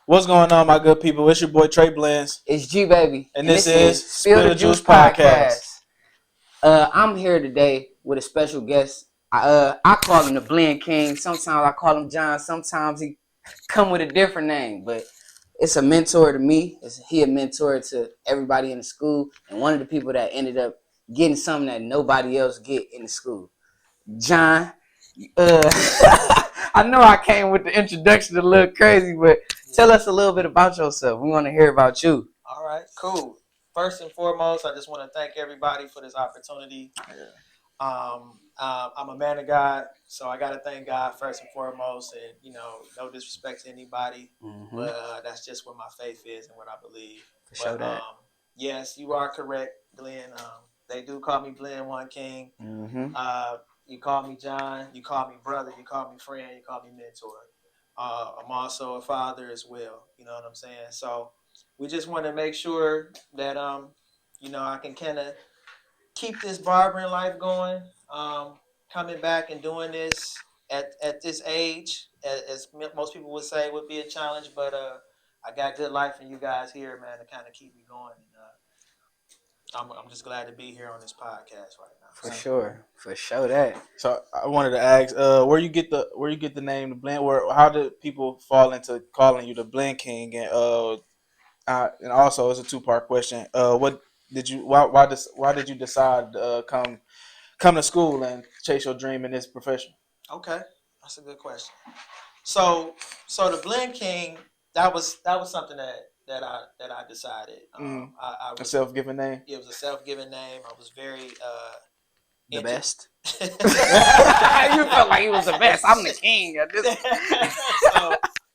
What's going on, my good people? It's your boy Trey Blends. It's G Baby, and this is Spill the Juice Podcast. I'm here today with a special guest. I call him the Blend King. Sometimes I call him John. Sometimes he come with a different name, but it's a mentor to me. He a mentor to everybody in the school, and one of the people that ended up getting something that nobody else get in the school. John, I know I came with the introduction a little crazy, but tell us a little bit about yourself. We want to hear about you. All right, cool. First and foremost, I just want to thank everybody for this opportunity. I'm a man of God, so I got to thank God first and foremost, and no disrespect to anybody, but that's just what my faith is and what I believe. Yes, you are correct, Glenn. They do call me Glenn One King. You call me John, you call me brother, you call me friend, you call me mentor. I'm also a father as well. You know what I'm saying? So we just want to make sure that I can kind of keep this barbering life going. Coming back and doing this at this age, as most people would say, would be a challenge. But I got good life from you guys here, man, to kind of keep me going. And I'm just glad to be here on this podcast right now. For sure that. So I wanted to ask, where you get the name the Blend? How did people fall into calling you the Blend King? And also it's a 2-part question. Why did you decide to come to school and chase your dream in this profession? Okay, that's a good question. So the Blend King, that was something that I decided. A self-given name. It was a self-given name. I was very the best. You felt like he was the best. I'm the king at this.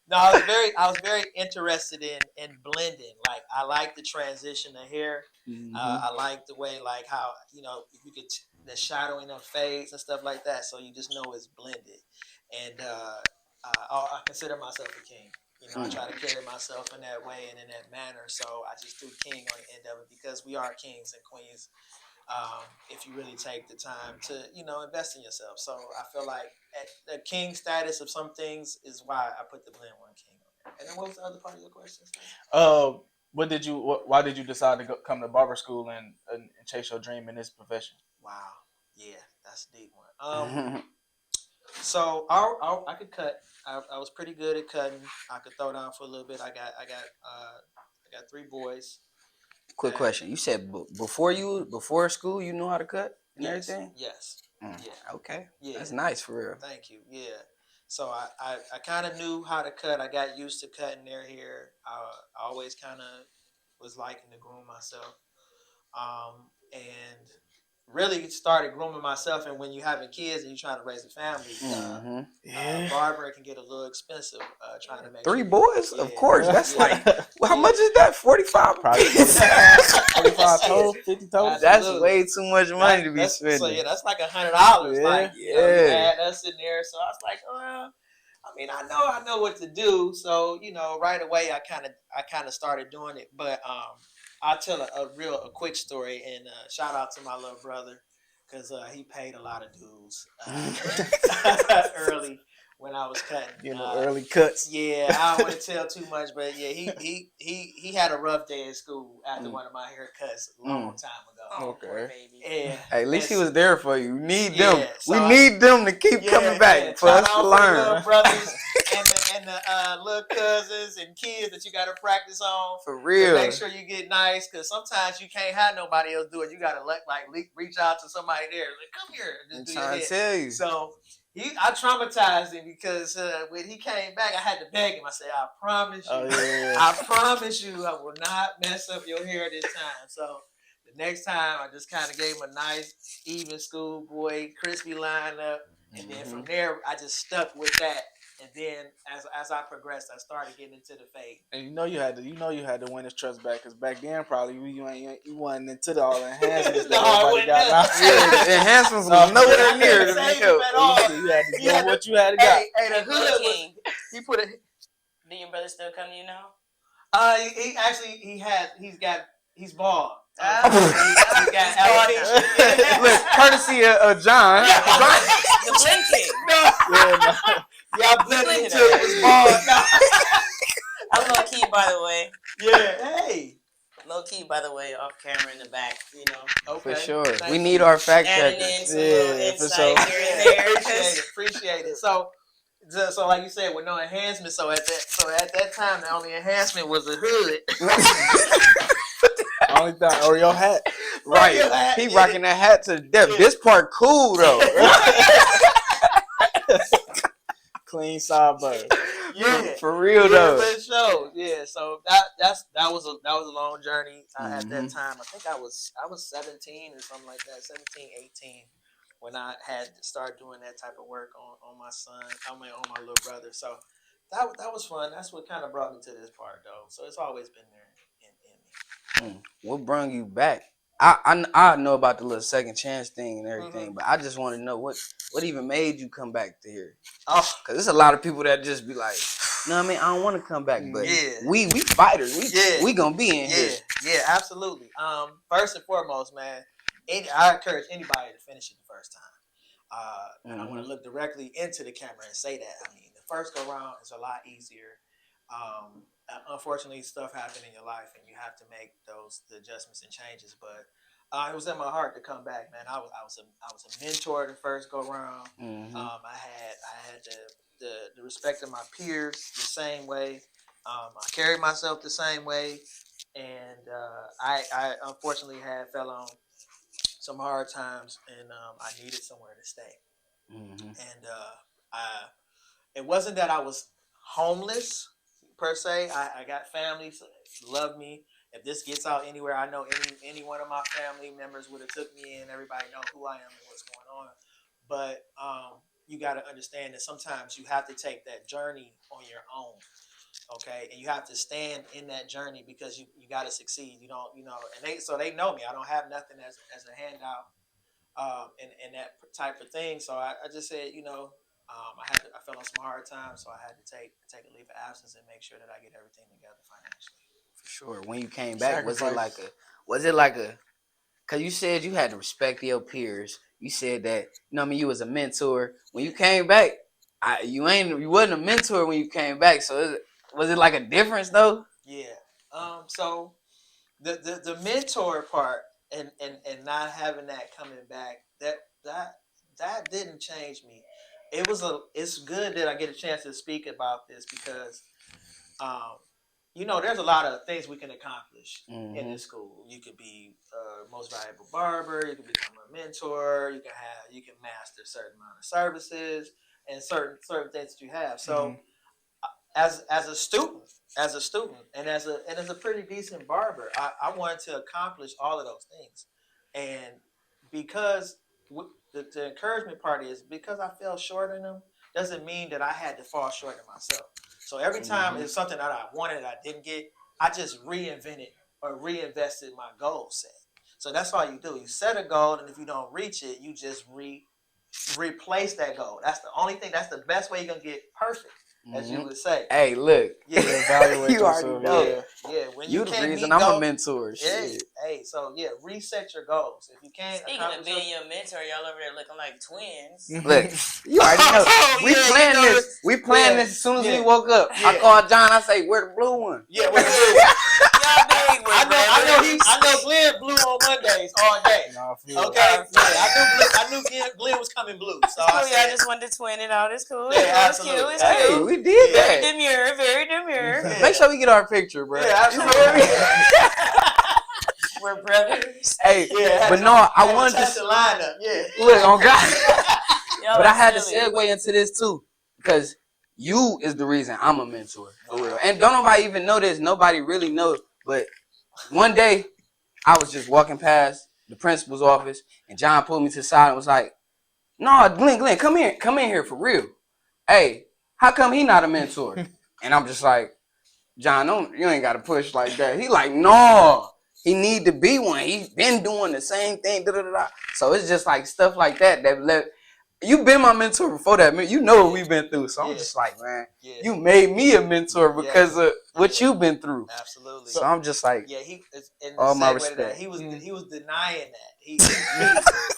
No, I was very interested in blending. Like, I like the transition of hair. I like the way, like, how you get the shadowing of fades and stuff like that. So you just know it's blended. And I consider myself a king. I try to carry myself in that way and in that manner. So I just threw king on the end of it because we are kings and queens. If you really take the time to, invest in yourself. So I feel like the king status of some things is why I put the Blend One King on there. And then what was the other part of your question? Why did you decide to come to barber school and chase your dream in this profession? Wow. Yeah, that's a deep one. So I could cut. I was pretty good at cutting. I could throw down for a little bit. I got 3 boys. Quick question. You said before school you knew how to cut and everything? Yes. Yeah. Okay. Yeah. That's nice for real. Thank you. Yeah. So I kind of knew how to cut. I got used to cutting their hair. I always kind of was liking to groom myself. And really started grooming myself. And when you're having kids and you're trying to raise a family, barber can get a little expensive. Trying to make 3 boys, of course. That's like, how much is that? 45, probably. 45 total, 50 total. That's way too much money to be spending. So that's like $100. Add us in there. So I was like, I know what to do. So right away I kind of started doing it. But I'll tell a quick story, and shout out to my little brother, because he paid a lot of dues early when I was cutting. Early cuts. Yeah, I don't want to tell too much, but yeah, he had a rough day at school after one of my haircuts a long time ago. Okay. Hey, at least he was there for you. We need them. We need them to keep coming back for us to learn. Little brothers and the little cousins and kids that you got to practice on. For real. Make sure you get nice, because sometimes you can't have nobody else do it. You got to reach out to somebody there. Like, come here. I'm trying to tell you. So I traumatized him, because when he came back, I had to beg him. I said, I promise you, I promise you, I will not mess up your hair this time. So the next time, I just kind of gave him a nice, even schoolboy, crispy lineup. And then from there, I just stuck with that. And then as I progressed, I started getting into the fade. And you had to win his trust back, because back then probably you wasn't into all the enhancements that everybody got. Yeah, enhancements was nowhere near to make up at all. You had to get what you had to got. Hey, the hood was. He put a. Do your brother still come to you now? He's bald. Look, courtesy of John. The Blend King. Yeah, I blended until it was bald. I I'm low key, by the way. Yeah, hey. Low key, by the way, off camera in the back, you know. Okay. For sure. Thank We you. need our fact Adding checkers. in some little Yeah, for insight sure. here and Yeah, there. appreciate it. So like you said, with no enhancement. So at that time, the only enhancement was the hood. Only thing, or your hat. Right. Your hat, He yeah. rocking that hat to death. Yeah. This part cool though. Clean sideburns. Yeah, For real though. for sure. Yeah, so that was a long journey at that time. I think I was 17 or something like that, 17, 18, when I had to start doing that type of work on my son, on my little brother. So that was fun. That's what kind of brought me to this part though. So it's always been there in me. What brought you back? I know about the little second chance thing and everything, but I just want to know what even made you come back to here. Oh, Cause there's a lot of people that just be like, no, I mean I don't want to come back, but yeah. we fighters, we gonna be in here. Yeah, absolutely. First and foremost, man, I encourage anybody to finish it the first time. And I want to look directly into the camera and say that. I mean, the first go round is a lot easier. Unfortunately, stuff happened in your life, and you have to make the adjustments and changes. But it was in my heart to come back, man. I was a mentor the first go round. I had the respect of my peers the same way. I carried myself the same way, and I unfortunately fell on some hard times, and I needed somewhere to stay. And it wasn't that I was homeless per se. I got family love me. If this gets out anywhere, I know any one of my family members would have took me in. Everybody know who I am and what's going on. But you got to understand that sometimes you have to take that journey on your own. Okay, and you have to stand in that journey because you got to succeed. You don't, and they know me. I don't have nothing as a handout, and that type of thing. So I just said, I fell on some hard times, so I had to take a leave of absence and make sure that I get everything together financially. For sure. When you came back, was it like a? Cause you said you had to respect your peers. You said that, you was a mentor. When you came back, you wasn't a mentor when you came back. So was it like a difference though? Yeah. So the mentor part and not having that coming back, that didn't change me. It's good that I get a chance to speak about this because there's a lot of things we can accomplish in this school. You could be most valuable barber, you can become a mentor, you can master a certain amount of services and certain things that you have. So as a student and as a pretty decent barber, I wanted to accomplish all of those things. And because the encouragement part is because I fell short in them doesn't mean that I had to fall short in myself. So every time it's something that I wanted I didn't get, I just reinvented or reinvested my goal set. So that's all you do. You set a goal, and if you don't reach it, you just replace that goal. That's the only thing. That's the best way you're gonna get perfect, as you would say. Hey, look. Yeah, Evaluate You already yourself. know. yeah. When You you the can't reason meet I'm goals, a mentor. yeah. Shit. Hey, so yeah, reset your goals. If you can't Speaking accomplish of being your mentor, y'all over there looking like twins. Look, you already know. We Yeah, planned you know this. We planned yeah, this as soon as yeah, we woke up. I yeah. called John. I say, "Where the blue one?" Yeah, we're good. Y'all big with I know Glenn blue on Mondays all day. Nah, for real. Okay, yeah, I knew Glenn was coming blue. So Cool, I y'all said, just wanted to twin it out. It's cool. Yeah, It's cute. absolutely. It's Hey, cute. we did Yeah. Very that. demure. Very demure. Yeah. Make sure we get our picture, bro. Yeah, You know absolutely. what I mean? We're brothers. Hey, Yeah, but no, I wanted test the to lineup. Yeah, look on God. Y'all But are I had to silly. segue into this too because you is the reason I'm a mentor for real. And don't nobody even know this. Nobody really knows. But one day I was just walking past the principal's office, and John pulled me to the side and was like, "No, Glenn, come in here for real. Hey, how come he not a mentor?" And I'm just like, "John, you ain't got to push like that." He like, "No, he need to be one. He's been doing the same thing." Da, da, da, da. So it's just like stuff like that you've been my mentor before that. You know what we've been through. So I'm just like, man, yeah. you made me a mentor because of what you've been through. Absolutely. So I'm just like, yeah, he in the all my segue to that, respect. he was denying that. He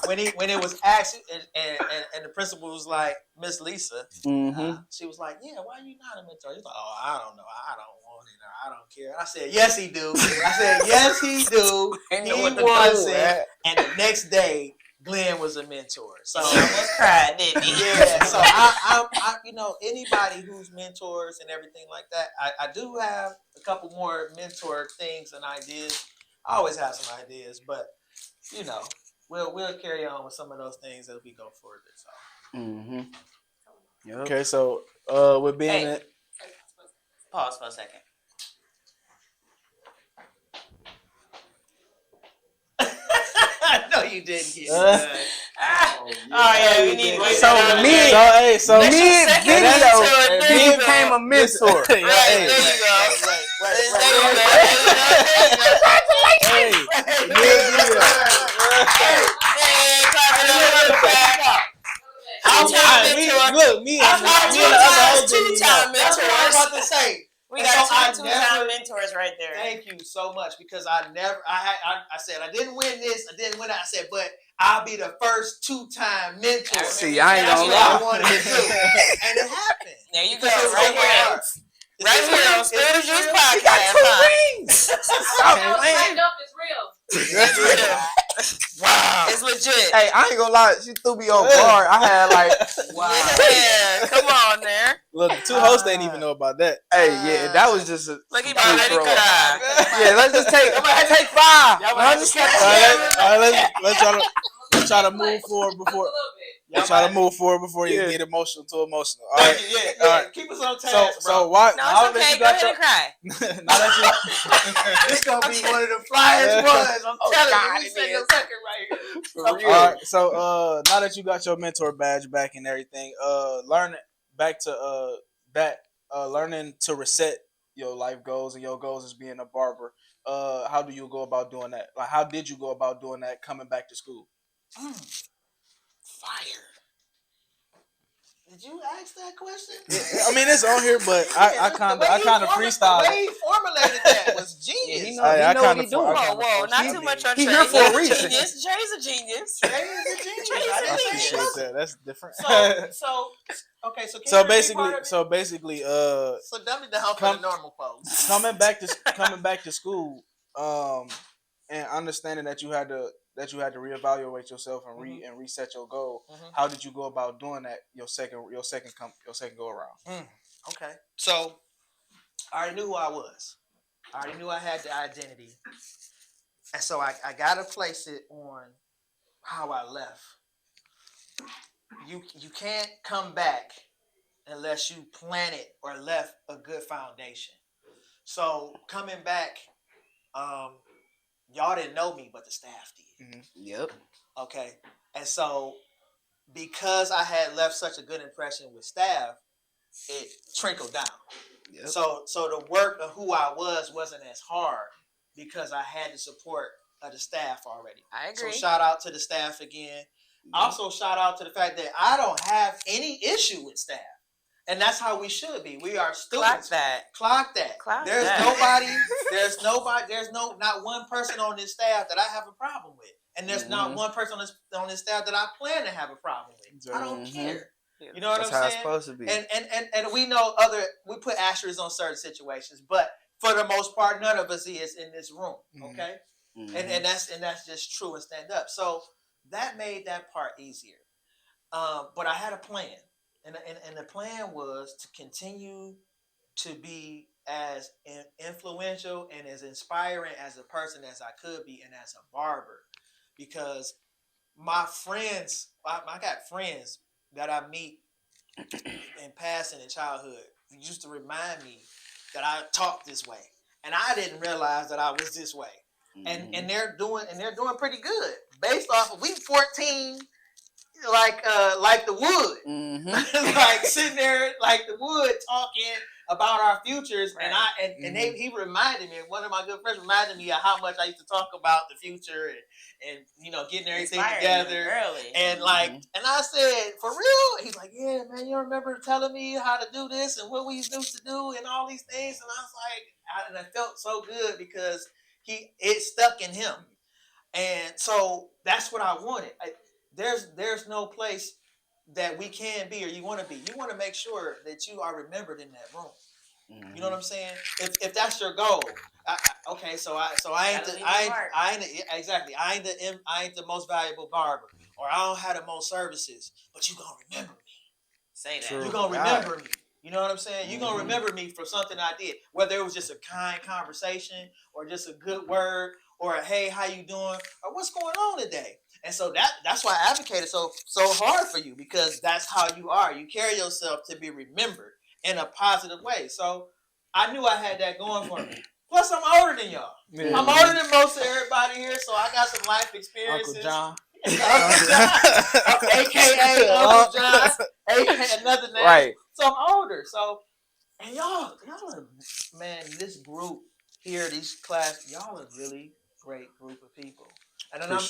when it was asked and the principal was like, Miss Lisa, she was like, yeah, why are you not a mentor? He's like, oh, I don't know, I don't want it, or I don't care. And I said, yes, he do. I said, yes, he do. He wasn't. And the next day, Glenn was a mentor. So he almost cried, didn't he? yeah. So I you know, anybody who's mentors and everything like that, I do have a couple more mentor things and ideas. I always have some ideas, but you know, we'll carry on with some of those things as we go further. So. Yep. Okay, so with being Hey. Pause for a second. No, you didn't get it. Yeah, we need So mid video, he became a mentor. Right, there you go. Look, me and the other host didn't even know. That's what I was about to say. We got two-time mentors right there. Thank you so much, because I said I didn't win this, I didn't win that. I said, but I'll be the first 2-time mentor. See, I ain't gonna That's what I lie. wanted to do, and it happened. There you go, right here. Right here on Spirit of Juice Podcast. He got 2 rings. Stand up is real. It's real. Wow. It's legit. Hey, I ain't gonna lie. She threw me off guard. I had like, wow. Yeah, come on there. Look, the 2 hosts didn't even know about that. Hey, yeah, that was just a. Look, he about ready to cry. Yeah, let's just take 5. Let's try to move forward before. Let's try to move forward before you get emotional. All right. Yeah. All right. Keep us on task, bro. So why? No, it's okay. Go ahead and cry. Now that This gonna be one of the flyest ones. I'm telling you, we set the record right here. Okay. All right. So now that you got your mentor badge back and everything, learning back to learning to reset your life goals and your goals as being a barber. How do you go about doing that? Like, how did you go about doing that coming back to school? Fire. Did you ask that question? I mean, it's on here, but I kind of freestyled. The way he formulated that was genius. He know what he's doing. Whoa, not too much on Trey. He's here for a reason. Trey's a genius. I appreciate that. That's different. So basically, so dumb it down for the normal folks. Coming back to school, and understanding that you had to reevaluate yourself and reset your goal. How did you go about doing that? Your second go around. Okay, so I already knew who I was. I already knew I had the identity, and so I gotta place it on how I left. You can't come back unless you planted or left a good foundation. So coming back, y'all didn't know me, but the staff did. Yep. Okay. And so because I had left such a good impression with staff, it trickled down. Yep. So the work of who I wasn't as hard because I had the support of the staff already. I agree. So shout out to the staff again. Also shout out to the fact that I don't have any issue with staff. And that's how we should be. We are students. Clock that. There's not one person on this staff that I have a problem with. And there's not one person on this staff that I plan to have a problem with. I don't care. You know what I'm saying? That's how it's supposed to be. And we know we put asterisks on certain situations, but for the most part, none of us is in this room. Okay? And that's just true and stand up. So that made that part easier. But I had a plan. And the plan was to continue to be as influential and as inspiring as a person as I could be and as a barber. Because my friends, I got friends that I meet in passing in childhood who used to remind me that I talked this way. And I didn't realize that I was this way. And they're doing pretty good. Based off of we 14 like the wood, like sitting there like the wood talking about our futures, Right. and he reminded me. One of my good friends reminded me of how much I used to talk about the future and getting everything Inspiring together early. and and I said, for real? He's like, yeah, man, you remember telling me how to do this and what we used to do and all these things, and I was like, and I felt so good because it stuck in him. And so that's what I wanted. There's no place that we can be or you want to be. You want to make sure that you are remembered in that room. You know what I'm saying? If that's your goal, okay. So I ain't the most valuable barber, or I don't have the most services, but you gonna remember me. Say that. True. You're gonna remember me. You know what I'm saying? You're gonna remember me for something I did, whether it was just a kind conversation or just a good word or a hey, how you doing, or what's going on today. And so that's why I advocated so hard for you, because that's how you are. You carry yourself to be remembered in a positive way. So I knew I had that going for me. Plus, I'm older than y'all. Yeah. I'm older than most of everybody here, so I got some life experiences. Uncle John. Uncle John, aka Uncle John, aka another name. Right. So I'm older. So, and y'all are, man, this group here, these class, y'all are really great group of people. And I'm not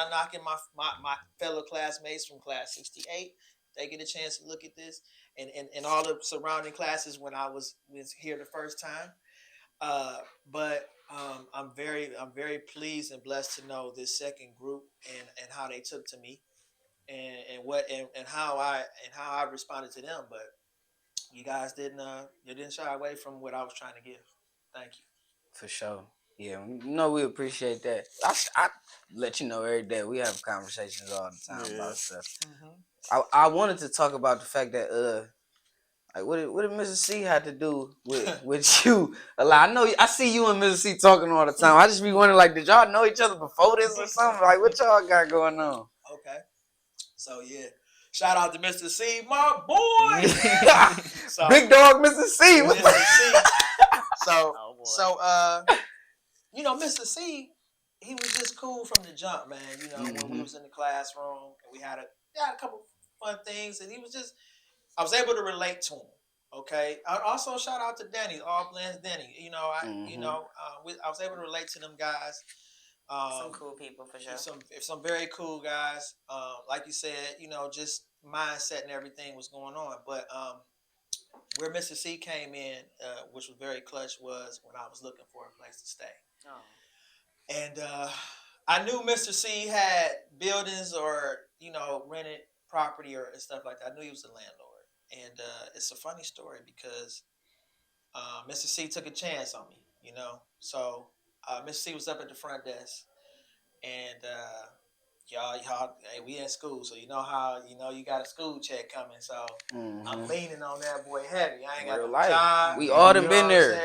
knocking my fellow classmates from class 68. They get a chance to look at this and all the surrounding classes when I was here the first time. But I'm very pleased and blessed to know this second group and how they took to me and how I responded to them. But you guys didn't shy away from what I was trying to give. Thank you. For sure. Yeah, we appreciate that. I let you know every day. We have conversations all the time about stuff. I wanted to talk about the fact that like what did Mrs. C had to do with you a lot. I see you and Mrs. C talking all the time. I just be wondering, like, did y'all know each other before this or something? Like, what y'all got going on? Okay. So yeah. Shout out to Mr. C, my boy. So, big dog Mr. C. Mr. C. Oh, Mr. C, he was just cool from the jump, man. When we was in the classroom and we had a couple fun things, and I was able to relate to him. Okay. I also shout out to Danny, All Blends Danny. I was able to relate to them guys. some cool people for sure. Some very cool guys. Like you said, just mindset and everything was going on. But where Mr. C came in, which was very clutch, was when I was looking for a place to stay. Oh. And I knew Mr. C had buildings or rented property or stuff like that. I knew he was a landlord. And it's a funny story because Mr. C took a chance on me, So Mr. C was up at the front desk, and y'all, hey, we in school, so you know how you got a school check coming. So I'm leaning on that boy heavy. I ain't got no job. We all done been there.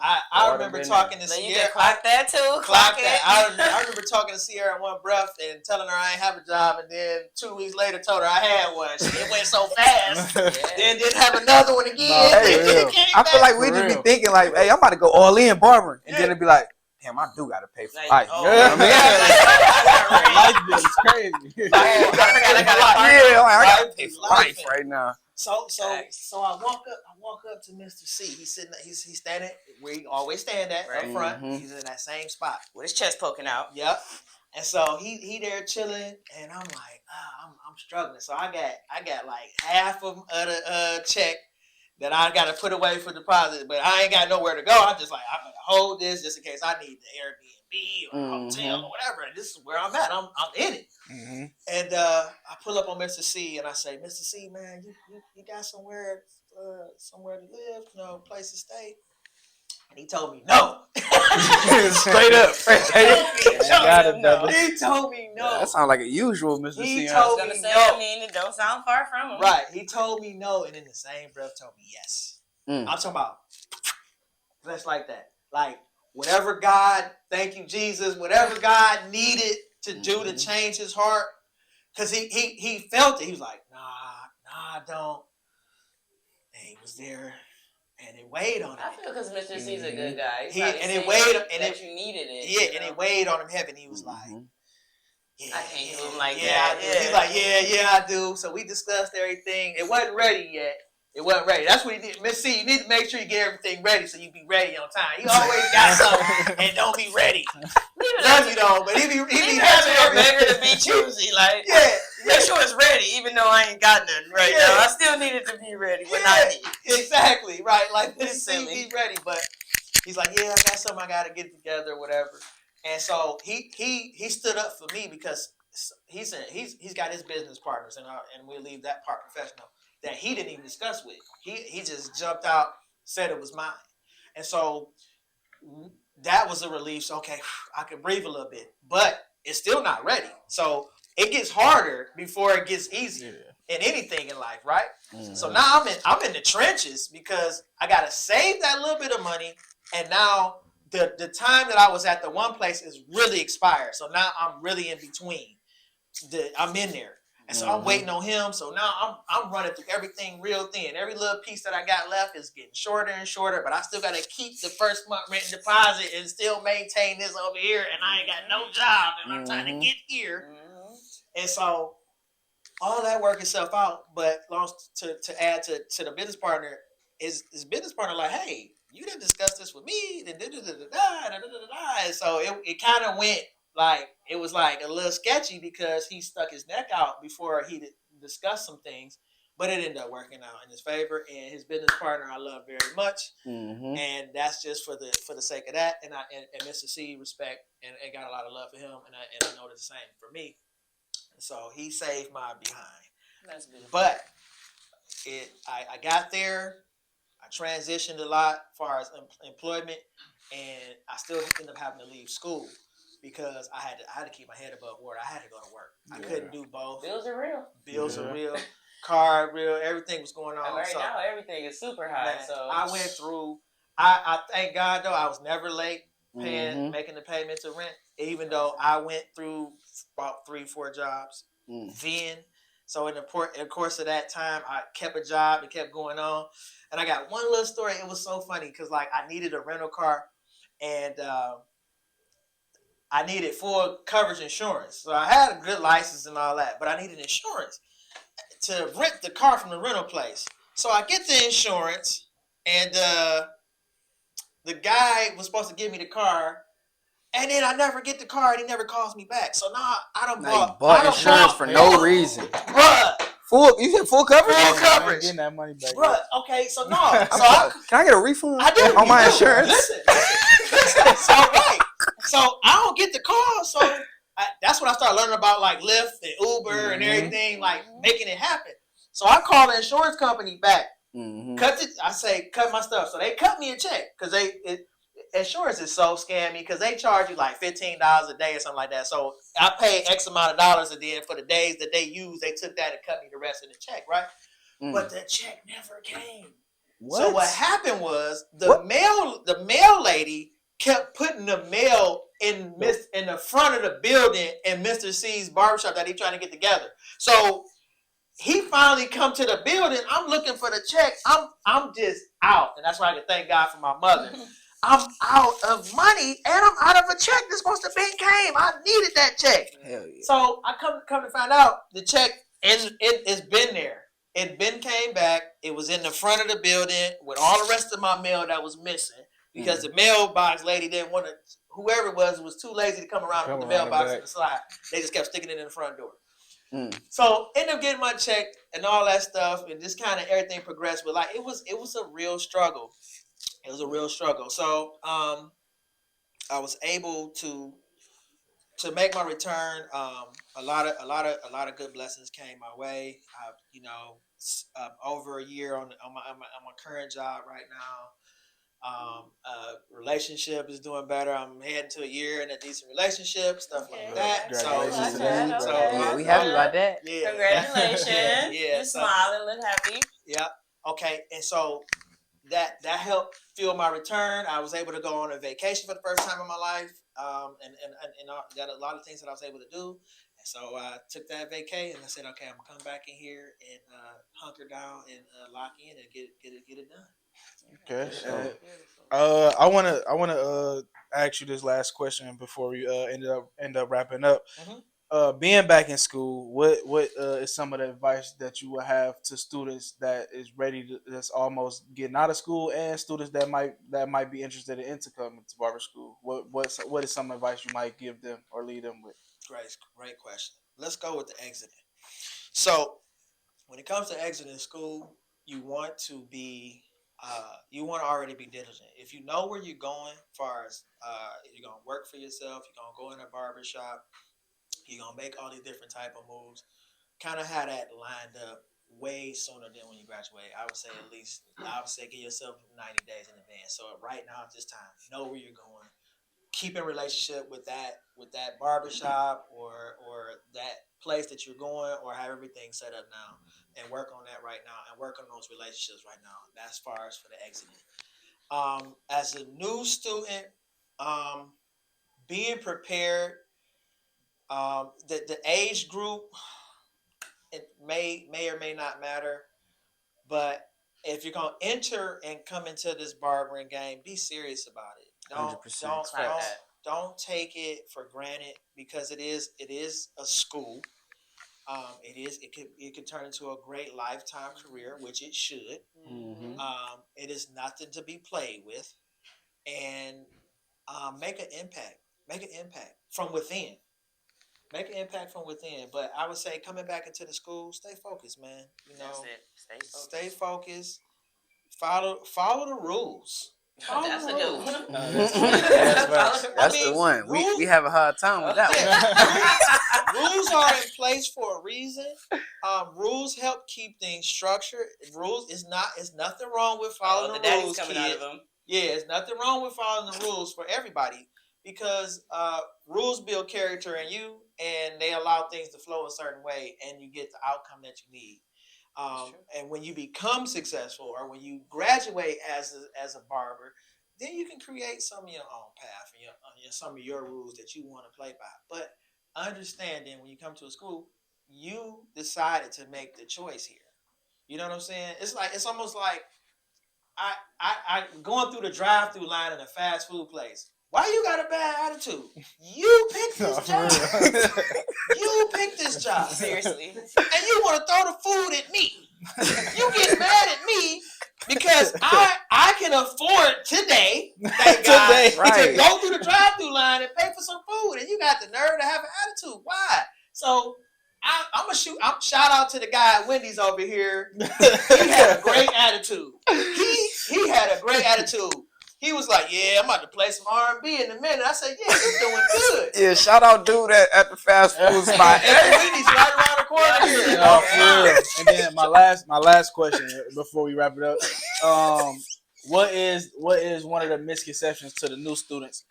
I remember talking to Sierra. You can clock that too. Clock that. I remember talking to Sierra in one breath and telling her I ain't have a job, and then 2 weeks later told her I had one. It went so fast. Then didn't have another one again. I feel like we just be thinking like, hey, I'm about to go all in barbering, and then it'd be like, damn, I do gotta pay for life. Life bill is crazy. I gotta pay for life right now. So I walk up to Mr. C. He's sitting. He's standing where he always stand at up front. He's in that same spot with his chest poking out. Yep. And so he there chilling, and I'm like, I'm struggling. So I got like half of the check that I got to put away for deposit, but I ain't got nowhere to go. I'm just like, I'm gonna hold this just in case I need the Airbnb or hotel or whatever. And this is where I'm at. I'm in it. And I pull up on Mr. C and I say, Mr. C, man, you got somewhere to live, place to stay? And he told me no. Straight up. He told me no. That sounds like a usual Mr. C. He told me no. I mean, it don't sound far from him. Right. He told me no, and in the same breath told me yes. I'm talking about just like that. Like, whatever God, thank you, Jesus, whatever God needed to do to change his heart, because he felt it. He was like, nah, don't. And he was there. And it weighed on him. I feel because Mr. C's a good guy. It weighed, and you needed it. Yeah, and it weighed on him heavy. And he was like, "Yeah, I can't do him like I that." do. He's like, "Yeah, I do." So we discussed everything. It wasn't ready yet. It wasn't ready. That's what he did. Miss C, you need to make sure you get everything ready so you be ready on time. He always got something and don't be ready. Love you though, but he be having everything to be choosy. Like, make sure it's ready, even though I ain't got nothing right now. I still need it to be ready when I need it. Exactly, right. Like, Miss C be ready, but he's like, yeah, I got something I got to get together, or whatever. And so he stood up for me because he's got his business partners, and we'll leave that part professional, that he didn't even discuss with. He just jumped out, said it was mine. And so that was a relief. So, okay, I could breathe a little bit, but it's still not ready. So it gets harder before it gets easier in anything in life, right? Mm-hmm. So now I'm in the trenches because I got to save that little bit of money, and now the time that I was at the one place is really expired. So now I'm really in between. I'm in there. And so I'm waiting on him. So now I'm running through everything real thin. Every little piece that I got left is getting shorter and shorter, but I still got to keep the first month rent and deposit and still maintain this over here. And I ain't got no job, and I'm trying to get here. And so all that work itself out. But to add to the business partner, is his business partner like, hey, you didn't discuss this with me. And so it kind of went. Like, it was like a little sketchy because he stuck his neck out before he discussed some things, but it ended up working out in his favor. And his business partner I love very much, and that's just for the sake of that. And Mr. C respect and got a lot of love for him, and I know the same for me. So he saved my behind. That's beautiful. But I got there, I transitioned a lot as far as employment, and I still ended up having to leave school. Because I had to keep my head above water. I had to go to work. I couldn't do both. Bills are real. Bills are real. Car real. Everything was going on. And right now, everything is super high. Man, so I went through. I thank God though I was never late making the payment to rent. Even though I went through about 3-4 jobs. Then, so in the course of that time, I kept a job. It kept going on, and I got one little story. It was so funny because like I needed a rental car, and I needed full coverage insurance. So I had a good license and all that, but I needed insurance to rent the car from the rental place. So I get the insurance, and the guy was supposed to give me the car, and then I never get the car, and he never calls me back. So now I bought insurance for no reason. Bruh. You said full coverage? Full coverage. Getting that money back. Bruh, okay, so no. Can I get a refund? I do. On my insurance? Listen. So, right. So I don't get the call. So that's when I started learning about like Lyft and Uber and everything, like making it happen. So I called the insurance company back. Cut my stuff. So they cut me a check because insurance is so scammy because they charge you like $15 a day or something like that. So I paid X amount of dollars, and then for the days that they used, they took that and cut me the rest of the check, right? But the check never came. What? So what happened was the mail lady kept putting the mail in the front of the building in Mr. C's barbershop that he trying to get together. So he finally come to the building. I'm looking for the check. I'm just out, and that's why I can thank God for my mother. I'm out of money, and I'm out of a check that's supposed to be came. I needed that check. Hell yeah. So I come to find out the check it's been there. It came back. It was in the front of the building with all the rest of my mail that was missing. Because the mailbox lady didn't want to, whoever it was too lazy to come around and put the mailbox in the slide. They just kept sticking it in the front door. So ended up getting my check and all that stuff, and just kind of everything progressed. But like it was a real struggle. It was a real struggle. So I was able to make my return. A lot of good blessings came my way. Over a year on my current job right now. Relationship is doing better. I'm heading to a year in a decent relationship, stuff like that. So we happy about that. Yeah. Congratulations. Yeah. You smiling, look happy. Yeah. Okay. And so that helped fuel my return. I was able to go on a vacation for the first time in my life. And got a lot of things that I was able to do. And so I took that vacay and I said, okay, I'm gonna come back in here and hunker down and lock in and get it done. Okay. I wanna ask you this last question before we end up wrapping up. being back in school, what is some of the advice that you would have to students that is ready to that's almost getting out of school and students that might be interested in coming to barber school? What is some advice you might give them or lead them with? Great question. Let's go with the exiting. So when it comes to exiting school, you want to be you want to already be diligent. If you know where you're going, as far as you're gonna work for yourself, you're gonna go in a barber shop, you're gonna make all these different type of moves. Kind of have that lined up way sooner than when you graduate. I would say at least give yourself 90 days in advance. So right now at this time, know where you're going. Keep in relationship with that barbershop or that place that you're going, or have everything set up now and work on that right now and work on those relationships right now. That's as far as for the exiting. As a new student, being prepared. The age group, it may or may not matter, but if you're gonna enter and come into this barbering game, be serious about it. Don't 100%. don't take it for granted, because it is a school. It could turn into a great lifetime career, which it should. Mm-hmm. It is nothing to be played with, and make an impact. Make an impact from within. Make an impact from within. But I would say, coming back into the school, stay focused, man. That's it. Stay focused. Stay focused. Follow the rules. That's a good one. That's the one. We have a hard time with that one. Rules are in place for a reason. Rules help keep things structured. Rules is nothing wrong with following the rules, coming kids. out of them. Yeah, there's nothing wrong with following the rules for everybody, because rules build character in you, and they allow things to flow a certain way, and you get the outcome that you need. And when you become successful, or when you graduate as a barber, then you can create some of your own path and some of your rules that you want to play by. But understanding, when you come to a school, you decided to make the choice here. You know what I'm saying? It's almost like I going through the drive-through line in a fast food place. Why you got a bad attitude? You picked this job. You picked this job. Seriously. And you want to throw the food at me. You get mad at me because I can afford today, thank God, to go through the drive-through line and pay for some food, and you got the nerve to have an attitude. Why? So I'm shout out to the guy at Wendy's over here. He had a great attitude. He had a great attitude. He was like, "Yeah, I'm about to play some R&B in a minute." I said, "Yeah, you're doing good." Yeah, shout out dude at the fast food spot. Wendy's right around the corner here. For real. And then my last question before we wrap it up. What is one of the misconceptions to the new students?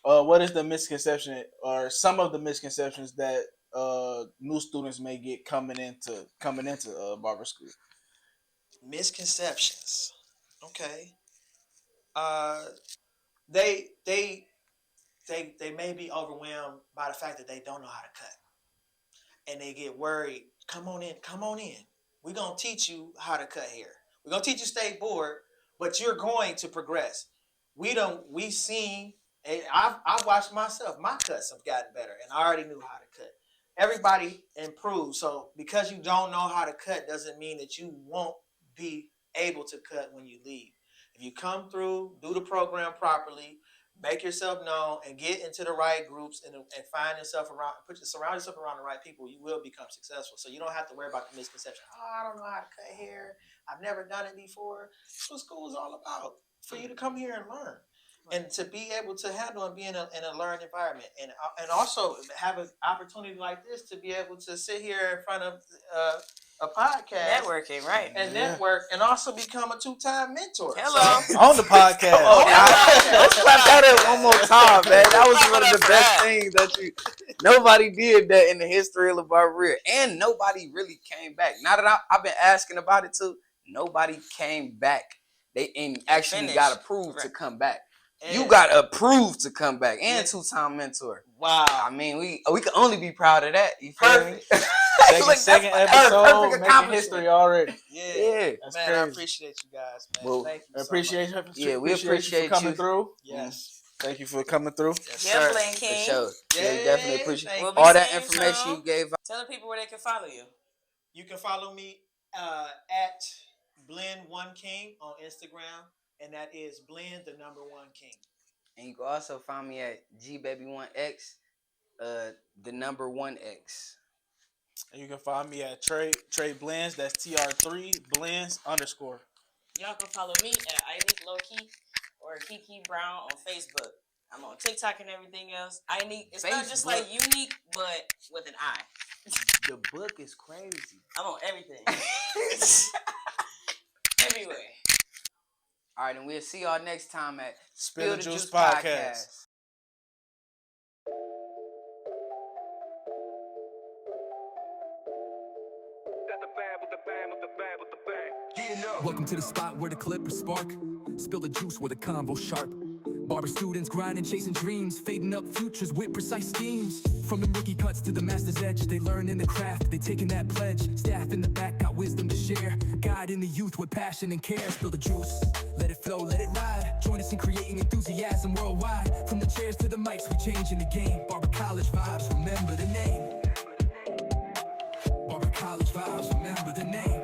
What is the misconception or some of the misconceptions that new students may get coming into barber school? Misconceptions. Okay. They may be overwhelmed by the fact that they don't know how to cut, and they get worried. Come on in. We're gonna teach you how to cut hair. We're gonna teach you stay board, but you're going to progress. We've seen, and I've watched myself. My cuts have gotten better, and I already knew how to cut. Everybody improves. So because you don't know how to cut doesn't mean that you won't be able to cut when you leave. If you come through, do the program properly, make yourself known, and get into the right groups, and find yourself surround yourself around the right people, you will become successful. So you don't have to worry about the misconception. Oh, I don't know how to cut hair. I've never done it before. That's what school is all about. For you to come here and learn, and to be able to handle and be in a learned environment, and also have an opportunity like this to be able to sit here in front of a podcast, networking, right? And network, and also become a 2-time mentor. Hello, so, on the podcast. Let's clap that up one more time, man. That was one of the best things that nobody did that in the history of LaBarberia, and nobody really came back. Now that I've been asking about it too, nobody came back. They actually got approved to come back. And you got approved to come back, and 2-time mentor. Wow. I mean, we can only be proud of that. You feel me? Second episode, making history already. Yeah. That's man, crazy. I appreciate you guys, man. Well, Thank you. appreciate so much. you. Yeah, we appreciate you coming through. Yes. Thank you for coming through. Yes, Yeah, sir. Blink For King. sure. Yeah, we definitely appreciate thank We'll be all that seeing you information soon. you gave. Tell the people where they can follow you. You can follow me at Blend1King on Instagram, and that is Blend the number 1 King. And you can also find me at GBaby1X, the number 1X. And you can find me at Trey Blends. That's TR3 Blends _. Y'all can follow me at Inique Lowkey or Kiki Brown on Facebook. I'm on TikTok and everything else. Inique, it's not just like unique, but with an I. The book is crazy. I'm on everything. Everywhere. All right, and we'll see y'all next time at Spill the Juice Podcast. Welcome to the spot where the clippers spark. Spill the juice where the convo sharp. Barber students grinding, chasing dreams, fading up futures with precise schemes. From the rookie cuts to the master's edge, they learn in the craft, they taking that pledge. Staff in the back got wisdom to share, guiding the youth with passion and care. Spill the juice, let it flow, let it ride. Join us in creating enthusiasm worldwide. From the chairs to the mics, we changing the game. Barber College vibes, remember the name. Barber College vibes, remember the name.